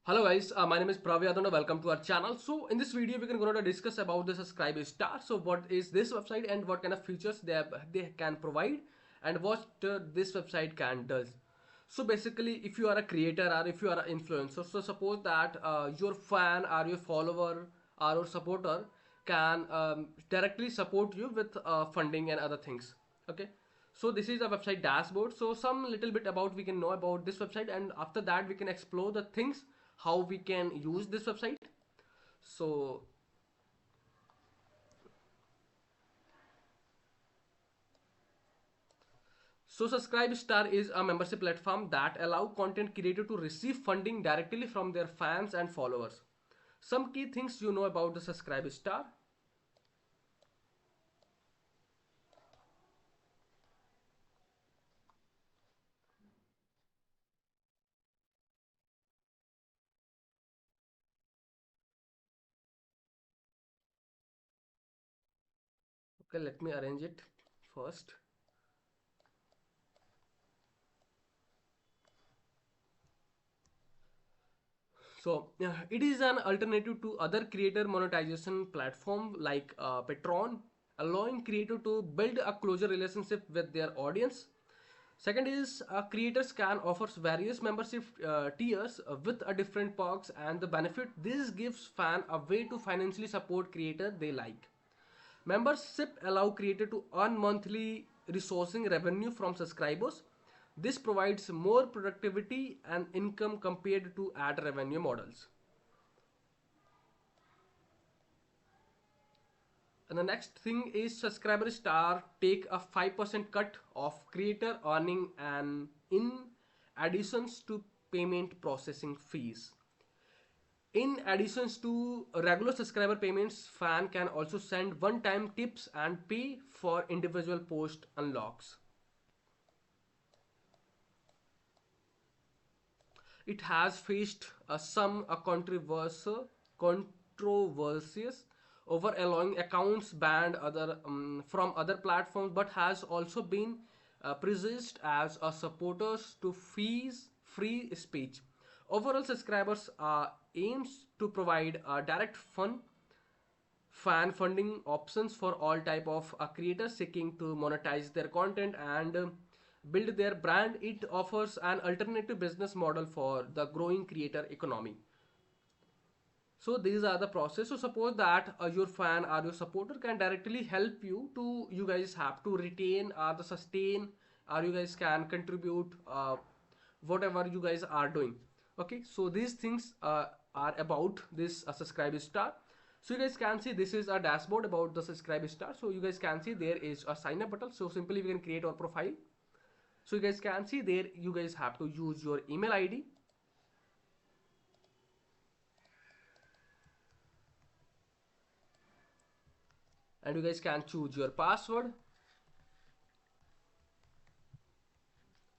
Hello guys, my name is Pravyadana. Welcome to our channel. So in this video, we're going to discuss about the subscribe star. So what is this website and what kind of features they can provide and what this website can does. So basically, if you are a creator or if you are an influencer, so suppose that your fan or your follower or your supporter can directly support you with funding and other things. Okay. So this is a website dashboard. So some little bit about we can know about this website, and after that we can explore the things how we can use this website. So subscribe star is a membership platform that allow content creator to receive funding directly from their fans and followers. Some key things you know about the subscribe star. Okay, let me arrange it first. So it is an alternative to other creator monetization platform like Patreon, allowing creator to build a closer relationship with their audience. Second is creators can offer various membership tiers with a different perks and the benefit. This gives fan a way to financially support creator they like. Membership allow creator to earn monthly resourcing revenue from subscribers. This provides more productivity and income compared to ad revenue models. And the next thing is subscriber star take a 5% cut of creator earning and in additions to payment processing fees. In additions to regular subscriber payments, fan can also send one-time tips and pay for individual post unlocks. It has faced some controversies over allowing accounts banned from other platforms, but has also been praised as a supporters to fees free speech. Overall, subscribers aims to provide direct fan funding options for all type of creators seeking to monetize their content and build their brand. It offers an alternative business model for the growing creator economy. So these are the process. So suppose that your fan or your supporter can directly help you to, you guys have to retain or the sustain, or you guys can contribute whatever you guys are doing. Okay, so these things are about this subscribe star. So you guys can see this is a dashboard about the subscribe star. So you guys can see there is a sign up button. So simply we can create our profile. So you guys can see there you guys have to use your email ID, and you guys can choose your password,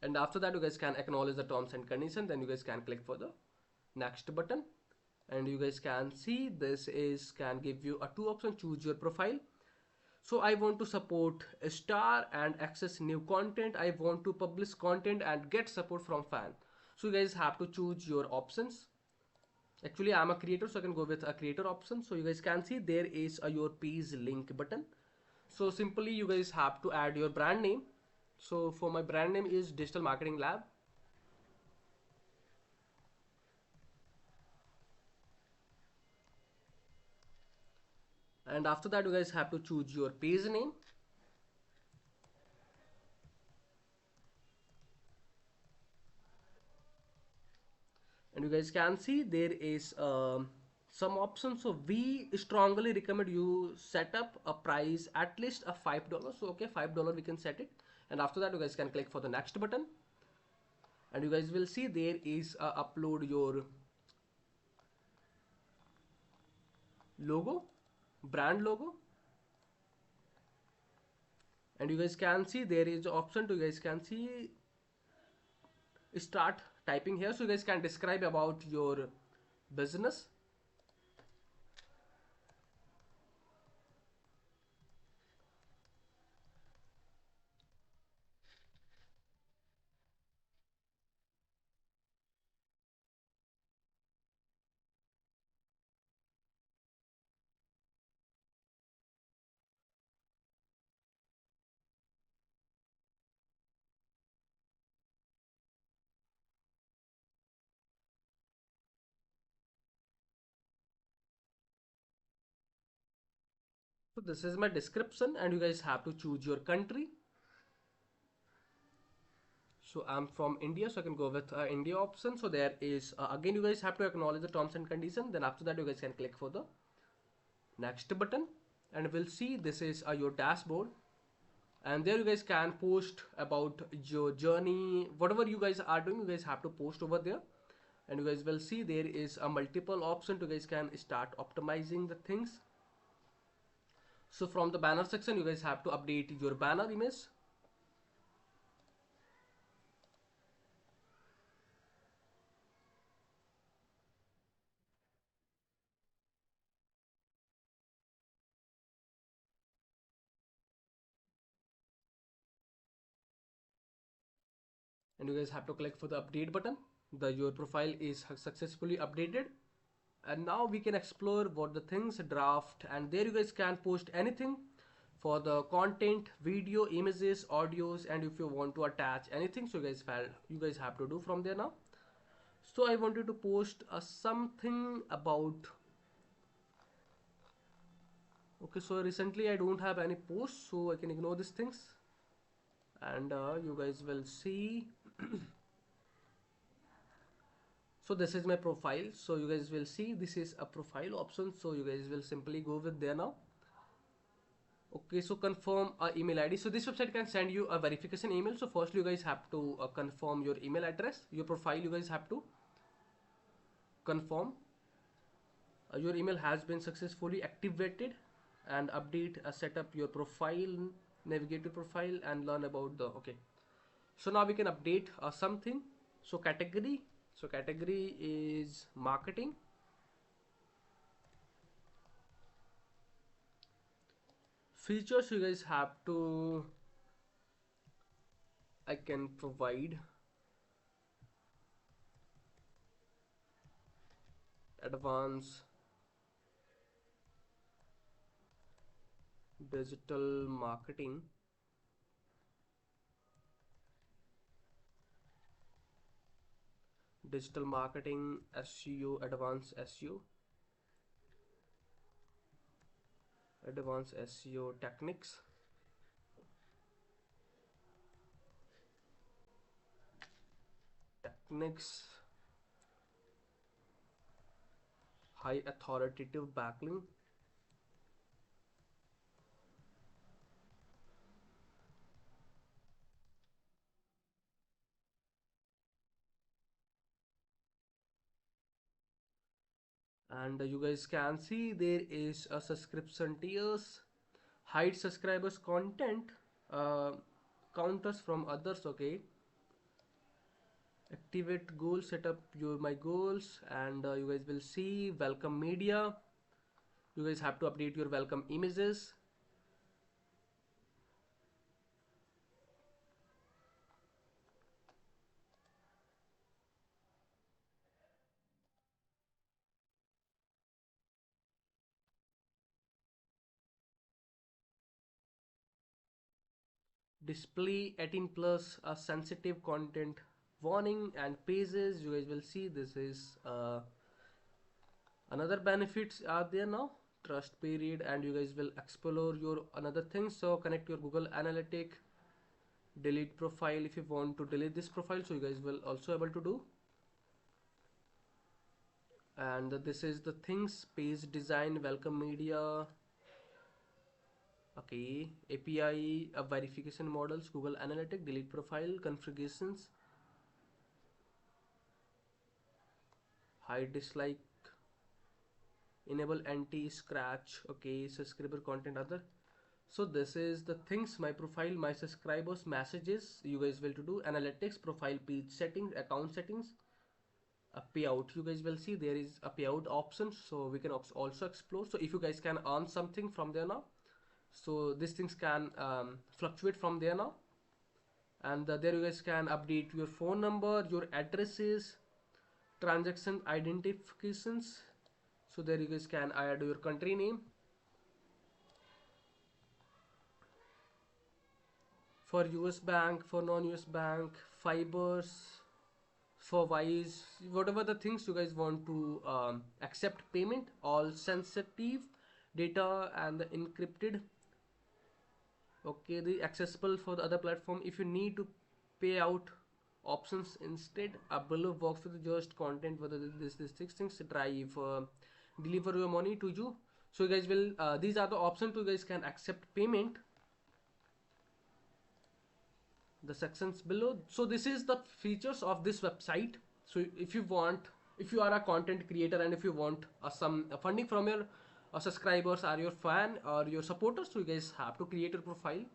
and after that you guys can acknowledge the terms and condition. Then you guys can click for the next button, and you guys can see this is can give you a two option, choose your profile. So I want to support a star and access new content. I want to publish content and get support from fan. So you guys have to choose your options. Actually I'm a creator, so I can go with a creator option. So you guys can see there is a your page link button. So simply you guys have to add your brand name. So for my brand name is Digital Marketing Lab. And after that you guys have to choose your page name. And you guys can see there is some options. So we strongly recommend you set up a price at least a $5. So okay, $5 we can set it, and after that you guys can click for the next button, and you guys will see there is upload your logo, brand logo, and you guys can see there is option to, you guys can see start typing here. So you guys can describe about your business. So this is my description, and you guys have to choose your country. So I'm from India, so I can go with India option. So there is again, you guys have to acknowledge the terms and condition. Then after that, you guys can click for the next button, and we'll see this is your dashboard. And there you guys can post about your journey, whatever you guys are doing. You guys have to post over there, and you guys will see there is a multiple option. You guys can start optimizing the things. So from the banner section, you guys have to update your banner image. And you guys have to click for the update button. Your profile is successfully updated, and now we can explore what the things draft, and there you guys can post anything for the content, video, images, audios, and if you want to attach anything, so you guys have to do from there now. So I wanted to post something about, okay, so recently I don't have any posts, so I can ignore these things. And you guys will see. So this is my profile, so you guys will see this is a profile option, so you guys will simply go with there now. Okay, so confirm a email ID. So this website can send you a verification email. So firstly you guys have to confirm your email address. Your profile, you guys have to confirm your email has been successfully activated, and update set up your profile, navigate your profile, and learn about the, okay, so now we can update something. So category is marketing. Features you guys have to, I can provide advanced digital marketing, SEO, advanced SEO techniques, high authoritative backlink. And you guys can see there is a subscription tiers, hide subscribers content, uh, counters from others, okay, activate goals, set up your my goals, and you guys will see welcome media. You guys have to update your welcome images. Display 18 plus sensitive content warning and pages. You guys will see this is another benefits are there now, trust period, and you guys will explore your another things. So connect your Google Analytic, delete profile if you want to delete this profile, so you guys will also able to do. And this is the things, page design, welcome media, okay, API, verification models, Google Analytic, delete profile, configurations, hide dislike, enable anti-scratch, okay, subscriber content other. So this is the things, my profile, my subscribers, messages, you guys will to do, analytics, profile, page settings, account settings, a payout. You guys will see there is a payout option, so we can also explore. So if you guys can earn something from there now, so these things can fluctuate from there now. And there you guys can update your phone number, your addresses, transaction identifications. So there you guys can add your country name, for US bank, for non-US bank, fibers, for wise, whatever the things you guys want to accept payment, all sensitive data and the encrypted. Okay, the accessible for the other platform. If you need to pay out options instead, below works with just content, whether this six things drive deliver your money to you. So you guys will these are the options you guys can accept payment, the sections below. So this is the features of this website. So if you want, if you are a content creator and if you want some funding from your subscribers or your fan or your supporters, so you guys have to create your profile.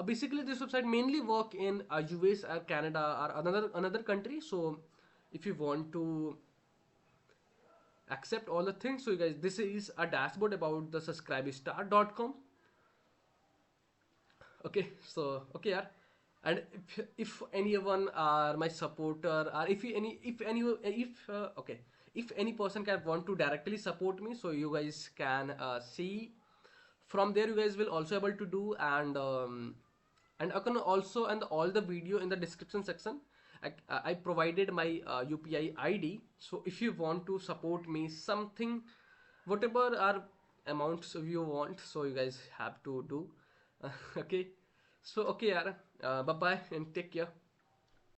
Basically this website mainly work in US or Canada or another country. So if you want to accept all the things, so you guys, this is a dashboard about the subscribestar.com. Okay, so okay, yeah. And if anyone are my supporter, or if okay, if any person can want to directly support me, so you guys can see from there. You guys will also able to do. And I can also, and all the video in the description section, I provided my UPI ID. So if you want to support me something, whatever are amounts you want, so you guys have to do. Okay, so okay, yeah, bye bye and take care.